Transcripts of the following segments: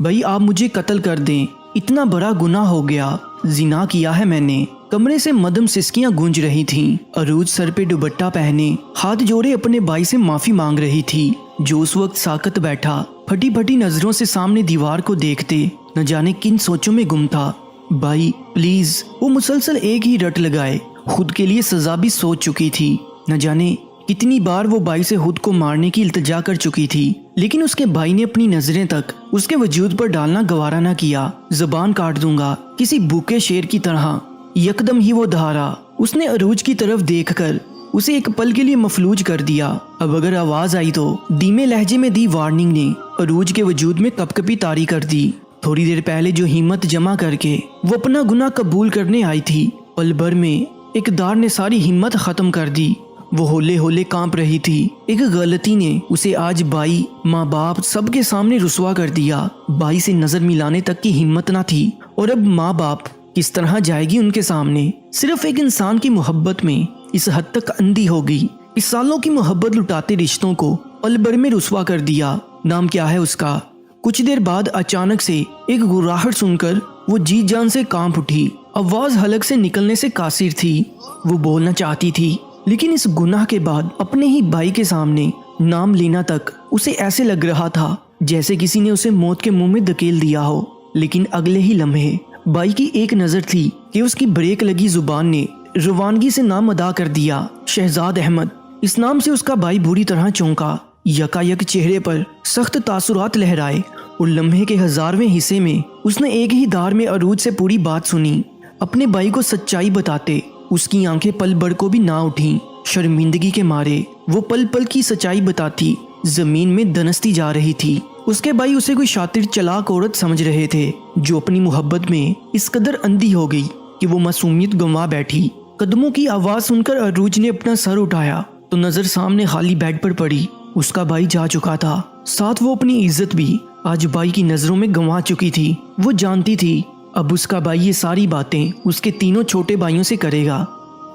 بھائی آپ مجھے قتل کر دیں، اتنا بڑا گناہ ہو گیا، زنا کیا ہے میں نے۔ کمرے سے مدم سسکیاں گونج رہی تھیں۔ عروج سر پہ دوپٹہ پہنے ہاتھ جوڑے اپنے بھائی سے معافی مانگ رہی تھی، جو اس وقت ساکت بیٹھا پھٹی پھٹی نظروں سے سامنے دیوار کو دیکھتے نہ جانے کن سوچوں میں گم تھا۔ بھائی پلیز، وہ مسلسل ایک ہی رٹ لگائے، خود کے لیے سزا بھی سوچ چکی تھی، نہ جانے کتنی بار وہ بھائی سے خود کو مارنے کی التجا کر چکی تھی، لیکن اس کے بھائی نے اپنی نظریں تک اس کے وجود پر ڈالنا گوارا نہ کیا۔ زبان کاٹ دوں گا کسی بھوکے شیر کی طرح، یکدم ہی وہ دھارا۔ اس نے عروج کی طرف دیکھ کر اسے ایک پل کے لیے مفلوج کر دیا۔ اب اگر آواز آئی تو دھیمے لہجے میں دی وارننگ نے عروج کے وجود میں کپ کپی طاری کر دی۔ تھوڑی دیر پہلے جو ہمت جمع کر کے وہ اپنا گناہ قبول کرنے آئی تھی، پل بھر میں اقدار نے ساری ہمت ختم کر دی۔ وہ ہولے ہولے کانپ رہی تھی۔ ایک غلطی نے اسے آج بھائی، ماں باپ سب کے سامنے رسوا کر دیا۔ بھائی سے نظر ملانے تک کی ہمت نہ تھی، اور اب ماں باپ کس طرح جائے گی ان کے سامنے؟ صرف ایک انسان کی محبت میں اس حد تک اندھی ہو گئی، اس سالوں کی محبت لٹاتے رشتوں کو پل بھر میں رسوا کر دیا۔ نام کیا ہے اس کا؟ کچھ دیر بعد اچانک سے ایک گراہٹ سن کر وہ جی جان سے کانپ اٹھی۔ آواز حلق سے نکلنے سے قاصر تھی۔ وہ بولنا چاہتی تھی، لیکن اس گناہ کے بعد اپنے ہی بھائی کے سامنے نام لینا تک اسے ایسے لگ رہا تھا جیسے کسی نے اسے موت کے منہ میں دھکیل دیا ہو۔ لیکن اگلے ہی لمحے بھائی کی ایک نظر تھی کہ اس کی بریک لگی زبان نے روانگی سے نام ادا کر دیا، شہزاد احمد۔ اس نام سے اس کا بھائی بری طرح چونکا، یکایک چہرے پر سخت تاثرات لہرائے، اور لمحے کے 1000ویں حصے میں اس نے ایک ہی دار میں عروج سے پوری بات سنی۔ اپنے بھائی کو سچائی بتاتے اس کی آنکھیں پل بھر کو بھی نہ اٹھیں۔ شرمندگی کے مارے وہ پل پل کی سچائی بتاتی زمین میں دنستی جا رہی تھی۔ اس کے بھائی اسے کوئی شاطر چلاک عورت سمجھ رہے تھے، جو اپنی محبت میں اس قدر اندھی ہو گئی کہ وہ معصومیت گنوا بیٹھی۔ قدموں کی آواز سن کر عروج نے اپنا سر اٹھایا تو نظر سامنے خالی بیڈ پر پڑی۔ اس کا بھائی جا چکا تھا، ساتھ وہ اپنی عزت بھی آج بھائی کی نظروں میں گنوا چکی تھی۔ وہ جانتی تھی اب اس کا بھائی یہ ساری باتیں اس کے تینوں چھوٹے بھائیوں سے کرے گا۔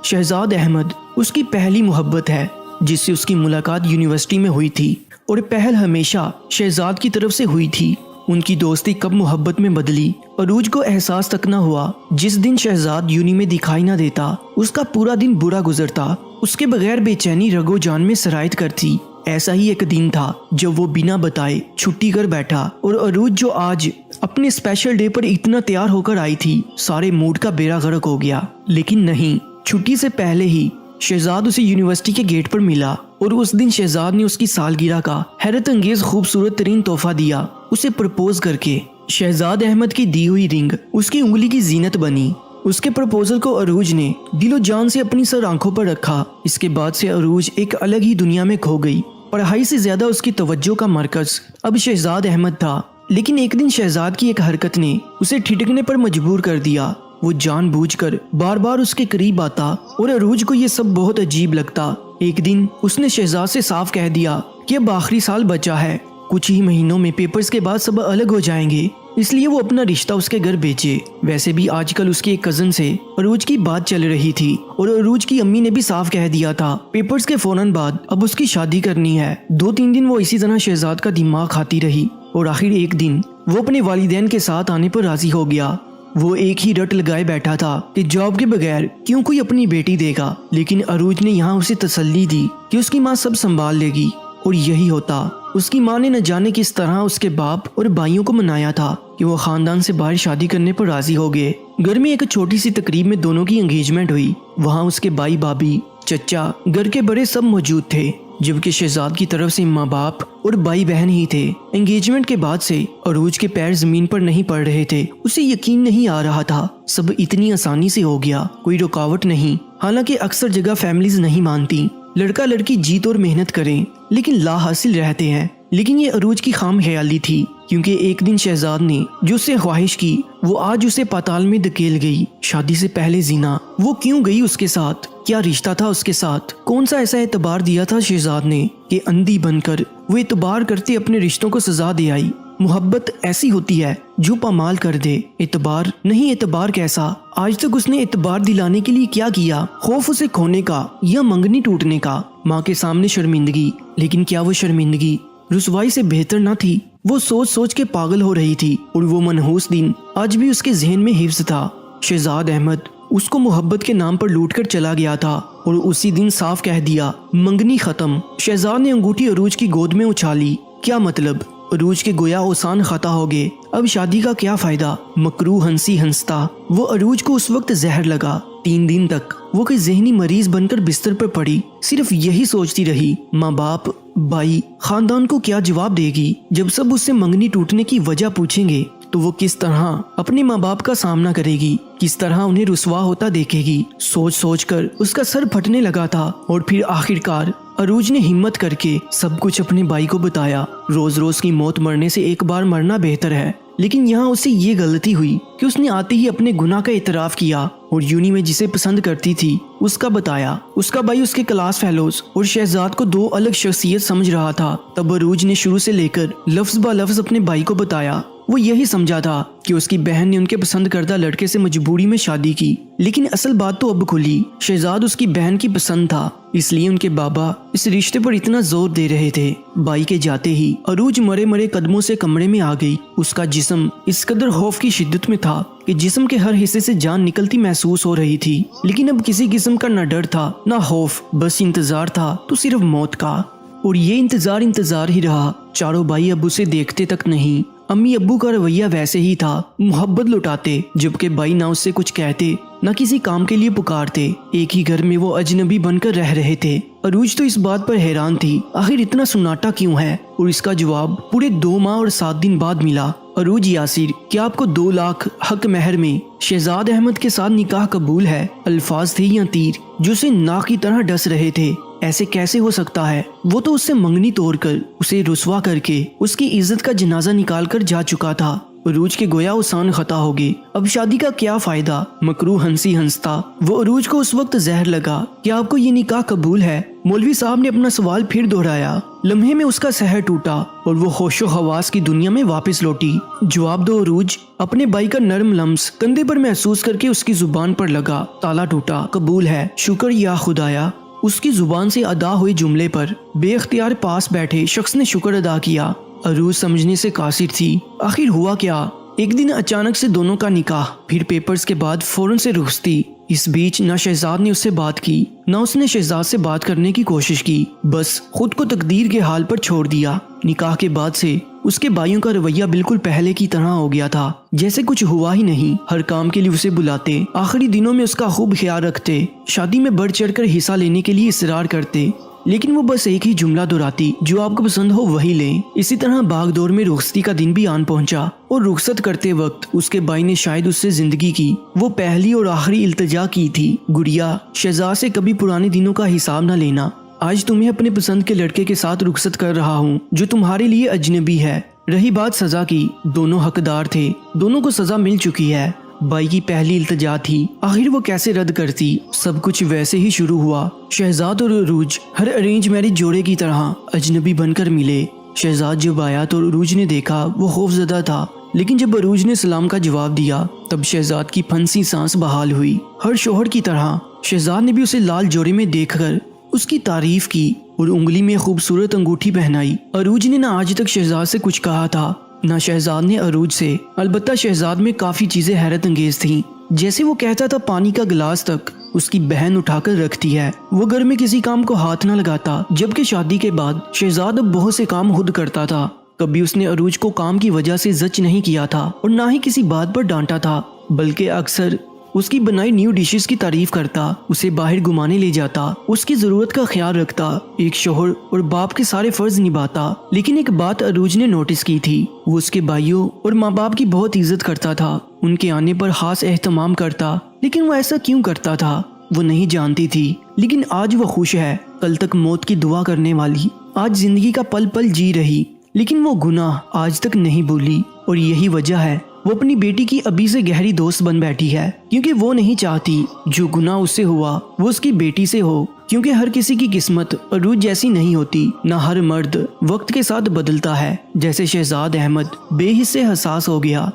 شہزاد احمد اس کی پہلی محبت ہے، جس سے اس کی ملاقات یونیورسٹی میں ہوئی تھی، اور پہل ہمیشہ شہزاد کی طرف سے ہوئی تھی۔ ان کی دوستی کب محبت میں بدلی عروج کو احساس تک نہ ہوا۔ جس دن شہزاد یونی میں دکھائی نہ دیتا اس کا پورا دن برا گزرتا، اس کے بغیر بے چینی رگو جان میں سرایت کرتی۔ ایسا ہی ایک دن تھا جب وہ بنا بتائے چھٹی کر بیٹھا، اور عروج جو آج اپنے اسپیشل ڈے پر اتنا تیار ہو کر آئی تھی، سارے موڈ کا بیڑا غرق ہو گیا۔ لیکن نہیں، چھٹی سے پہلے ہی شہزاد اسے یونیورسٹی کے گیٹ پر ملا، اور اس دن شہزاد نے اس کی سالگرہ کا حیرت انگیز خوبصورت ترین تحفہ دیا، اسے پرپوز کر کے۔ شہزاد احمد کی دی ہوئی رنگ اس کی انگلی کی زینت بنی۔ اس کے پرپوزل کو عروج نے دل و جان سے اپنی سر آنکھوں پر رکھا۔ اس کے بعد سے عروج ایک الگ ہی دنیا میں کھو گئی۔ پڑھائی سے زیادہ اس کی توجہ کا مرکز اب شہزاد احمد تھا۔ لیکن ایک دن شہزاد کی ایک حرکت نے اسے ٹھٹکنے پر مجبور کر دیا۔ وہ جان بوجھ کر بار بار اس کے قریب آتا، اور عروج کو یہ سب بہت عجیب لگتا۔ ایک دن اس نے شہزاد سے صاف کہہ دیا کہ اب آخری سال بچا ہے، کچھ ہی مہینوں میں پیپرز کے بعد سب الگ ہو جائیں گے، اس لیے وہ اپنا رشتہ اس کے گھر بھیجے۔ ویسے بھی آج کل اس کے ایک کزن سے عروج کی بات چل رہی تھی، اور عروج کی امی نے بھی صاف کہہ دیا تھا پیپرز کے فوراً بعد اب اس کی شادی کرنی ہے۔ 2-3 دن وہ اسی طرح شہزاد کا دماغ کھاتی رہی، اور آخر ایک دن وہ اپنے والدین کے ساتھ آنے پر راضی ہو گیا۔ وہ ایک ہی رٹ لگائے بیٹھا تھا کہ جاب کے بغیر کیوں کوئی اپنی بیٹی دے گا، لیکن عروج نے یہاں اسے تسلی دی کہ اس کی ماں سب سنبھال لے گی، اور یہی ہوتا۔ اس کی ماں نے نہ جانے کس طرح اس کے باپ اور بھائیوں کو منایا تھا کہ وہ خاندان سے باہر شادی کرنے پر راضی ہو گئے۔ گھر میں ایک چھوٹی سی تقریب میں دونوں کی انگیجمنٹ ہوئی۔ وہاں اس کے بھائی بھابھی، چچا، گھر کے بڑے سب موجود تھے، جبکہ شہزاد کی طرف سے ماں باپ اور بھائی بہن ہی تھے۔ انگیجمنٹ کے بعد سے عروج کے پیر زمین پر نہیں پڑ رہے تھے۔ اسے یقین نہیں آ رہا تھا سب اتنی آسانی سے ہو گیا، کوئی رکاوٹ نہیں۔ حالانکہ اکثر جگہ فیملیز نہیں مانتی لڑکا لڑکی جیت اور محنت کریں، لیکن لا حاصل رہتے ہیں۔ لیکن یہ عروج کی خام خیالی تھی، کیونکہ ایک دن شہزاد نے جو اس سے خواہش کی وہ آج اسے پاتال میں دھکیل گئی۔ شادی سے پہلے زنا، وہ کیوں گئی اس کے ساتھ؟ کیا رشتہ تھا اس کے ساتھ؟ کون سا ایسا اعتبار دیا تھا شہزاد نے کہ اندھی بن کر وہ اعتبار کرتے اپنے رشتوں کو سزا دے آئی؟ محبت ایسی ہوتی ہے جو پامال کر دے، اعتبار نہیں۔ اعتبار کیسا؟ آج تک اس نے اعتبار دلانے کے لیے کیا کیا؟ خوف اسے کھونے کا یا منگنی ٹوٹنے کا؟ ماں کے سامنے شرمندگی، لیکن کیا وہ شرمندگی رسوائی سے بہتر نہ تھی؟ وہ سوچ سوچ کے پاگل ہو رہی تھی اور وہ منحوس دن آج بھی اس کے ذہن میں حفظ تھا۔ شہزاد احمد اس کو محبت کے نام پر لوٹ کر چلا گیا تھا اور اسی دن صاف کہہ دیا منگنی ختم۔ شہزاد نے انگوٹھی عروج کی گود میں اچھالی۔ کیا مطلب؟ عروج کے گویا اوسان خطا ہو گئے، اب شادی کا کیا فائدہ؟ مکروہ ہنسی ہنستا وہ عروج کو اس وقت زہر لگا۔ 3 دن تک وہ کوئی ذہنی مریض بن کر بستر پر پڑی، صرف یہی سوچتی رہی ماں باپ، بھائی، خاندان کو کیا جواب دے گی؟ جب سب اس سے منگنی ٹوٹنے کی وجہ پوچھیں گے تو وہ کس طرح اپنے ماں باپ کا سامنا کرے گی، کس طرح انہیں رسوا ہوتا دیکھے گی؟ سوچ سوچ کر اس کا سر پھٹنے لگا تھا اور پھر آخرکار عروج نے ہمت کر کے سب کچھ اپنے بھائی کو بتایا۔ روز روز کی موت مرنے سے ایک بار مرنا بہتر ہے، لیکن یہاں اسے یہ غلطی ہوئی کہ اس نے آتے ہی اپنے گناہ کا اعتراف کیا اور یونی میں جسے پسند کرتی تھی اس کا بتایا۔ اس کا بھائی اس کے کلاس فیلوز اور شہزاد کو 2 الگ شخصیت سمجھ رہا تھا۔ تب عروج نے شروع سے لے کر لفظ با لفظ اپنے بھائی کو بتایا۔ وہ یہی سمجھا تھا کہ اس کی بہن نے ان کے پسند کردہ لڑکے سے مجبوری میں شادی کی، لیکن اصل بات تو اب کھلی۔ شہزاد اس کی بہن کی پسند تھا، اس لیے ان کے بابا اس رشتے پر اتنا زور دے رہے تھے۔ بھائی کے جاتے ہی عروج مرے مرے قدموں سے کمرے میں آ گئی۔ اس کا جسم اس قدر خوف کی شدت میں تھا کہ جسم کے ہر حصے سے جان نکلتی محسوس ہو رہی تھی، لیکن اب کسی قسم کا نہ ڈر تھا نہ خوف، بس انتظار تھا تو صرف موت کا۔ اور یہ انتظار ہی رہا۔ چاروں بھائی اب اسے دیکھتے تک نہیں۔ امی ابو کا رویہ ویسے ہی تھا، محبت لٹاتے، جبکہ بھائی نہ اس سے کچھ کہتے نہ کسی کام کے لیے پکارتے۔ ایک ہی گھر میں وہ اجنبی بن کر رہ رہے تھے۔ عروج تو اس بات پر حیران تھی آخر اتنا سناٹا کیوں ہے، اور اس کا جواب پورے 2 ماہ اور 7 دن بعد ملا۔ عروج یاسر، کیا آپ کو 2 لاکھ حق مہر میں شہزاد احمد کے ساتھ نکاح قبول ہے؟ الفاظ تھے یا تیر جو اسے ناک کی طرح ڈس رہے تھے۔ ایسے کیسے ہو سکتا ہے؟ وہ تو اس سے منگنی توڑ کر، اسے رسوا کر کے، اس کی عزت کا جنازہ نکال کر جا چکا تھا۔ عروج کے گویا اوسان خطا ہو گئے، اب شادی کا کیا فائدہ؟ مکروہ ہنسی ہنستا وہ عروج کو اس وقت زہر لگا۔ کیا آپ کو یہ نکاح قبول ہے؟ مولوی صاحب نے اپنا سوال پھر دہرایا۔ لمحے میں اس کا سحر ٹوٹا اور وہ ہوش و حواس کی دنیا میں واپس لوٹی۔ جواب دو عروج۔ اپنے بھائی کا نرم لمس کندھے پر محسوس کر کے اس کی زبان پر لگا۔ تالا ٹوٹا۔ قبول ہے، شکر یا خدایا۔ اس کی زبان سے ادا ہوئے جملے پر بے اختیار پاس بیٹھے شخص نے شکر ادا کیا۔ عروج سمجھنے سے قاصر تھی، آخر ہوا کیا؟ ایک دن اچانک سے دونوں کا نکاح، پھر پیپرز کے بعد فوراً سے رخصتی۔ اس بیچ نہ شہزاد نے اس سے بات کی، نہ اس نے شہزاد سے بات کرنے کی کوشش کی، بس خود کو تقدیر کے حال پر چھوڑ دیا۔ نکاح کے بعد سے اس کے بھائیوں کا رویہ بالکل پہلے کی طرح ہو گیا تھا، جیسے کچھ ہوا ہی نہیں۔ ہر کام کے لیے اسے بلاتے، آخری دنوں میں اس کا خوب خیال رکھتے، شادی میں بڑھ چڑھ کر حصہ لینے کے لیے اصرار کرتے، لیکن وہ بس ایک ہی جملہ دہراتی، جو آپ کو پسند ہو وہی لیں۔ اسی طرح باغ دور میں رخصتی کا دن بھی آن پہنچا، اور رخصت کرتے وقت اس کے بھائی نے شاید اس سے زندگی کی وہ پہلی اور آخری التجا کی تھی۔ گڑیا، شہزاد سے کبھی پرانے دنوں کا حساب نہ لینا۔ آج تمہیں اپنے پسند کے لڑکے کے ساتھ رخصت کر رہا ہوں جو تمہارے لیے اجنبی ہے۔ رہی بات سزا کی، دونوں حقدار تھے، دونوں کو سزا مل چکی ہے۔ بھائی کی پہلی التجا تھی، آخر وہ کیسے رد کرتی؟ سب کچھ ویسے ہی شروع ہوا۔ شہزاد اور عروج ہر ارینج میرج جوڑے کی طرح اجنبی بن کر ملے۔ شہزاد جب آیا تو عروج نے دیکھا وہ خوف زدہ تھا، لیکن جب عروج نے سلام کا جواب دیا تب شہزاد کی پھنسی سانس بحال ہوئی۔ ہر شوہر کی طرح شہزاد نے بھی اسے لال جوڑے میں دیکھ کر اس کی تعریف کی اور انگلی میں خوبصورت انگوٹھی پہنائی۔ عروج نے نہ آج تک شہزاد سے کچھ کہا تھا، نہ شہزاد نے عروج سے، البتہ شہزاد میں کافی چیزیں حیرت انگیز تھیں، جیسے وہ کہتا تھا پانی کا گلاس تک اس کی بہن اٹھا کر رکھتی ہے، وہ گھر میں کسی کام کو ہاتھ نہ لگاتا، جبکہ شادی کے بعد شہزاد اب بہت سے کام خود کرتا تھا۔ کبھی اس نے عروج کو کام کی وجہ سے زچ نہیں کیا تھا اور نہ ہی کسی بات پر ڈانٹا تھا، بلکہ اکثر اس کی بنائی نیو ڈشز کی تعریف کرتا، اسے باہر گھمانے لے جاتا، اس کی ضرورت کا خیال رکھتا، ایک شوہر اور باپ کے سارے فرض نبھاتا۔ لیکن ایک بات عروج نے نوٹس کی تھی، وہ اس کے بھائیوں اور ماں باپ کی بہت عزت کرتا تھا، ان کے آنے پر خاص اہتمام کرتا، لیکن وہ ایسا کیوں کرتا تھا وہ نہیں جانتی تھی۔ لیکن آج وہ خوش ہے، کل تک موت کی دعا کرنے والی، آج زندگی کا پل پل جی رہی، لیکن وہ گناہ آج تک نہیں بھولی، اور یہی وجہ ہے وہ اپنی بیٹی کی ابھی سے گہری دوست بن بیٹھی ہے، کیونکہ وہ نہیں چاہتی جو گناہ اس سے ہوا وہ اس کی بیٹی سے ہو، کیونکہ ہر کسی کی قسمت عروج جیسی نہیں ہوتی، نہ ہر مرد وقت کے ساتھ بدلتا ہے، جیسے شہزاد احمد بے حس سے حساس ہو گیا۔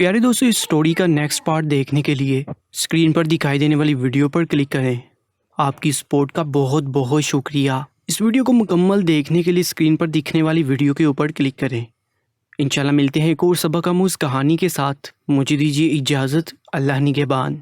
پیارے دوستو، اس سٹوری کا نیکسٹ پارٹ دیکھنے کے لیے اسکرین پر دکھائی دینے والی ویڈیو پر کلک کریں۔ آپ کی سپورٹ کا بہت بہت شکریہ۔ اس ویڈیو کو مکمل دیکھنے کے لیے اسکرین پر دکھنے والی ویڈیو کے اوپر کلک کریں۔ انشاءاللہ ملتے ہیں ایک اور سبق آموز کہانی کے ساتھ۔ مجھے دیجیے اجازت، اللہ نگہبان۔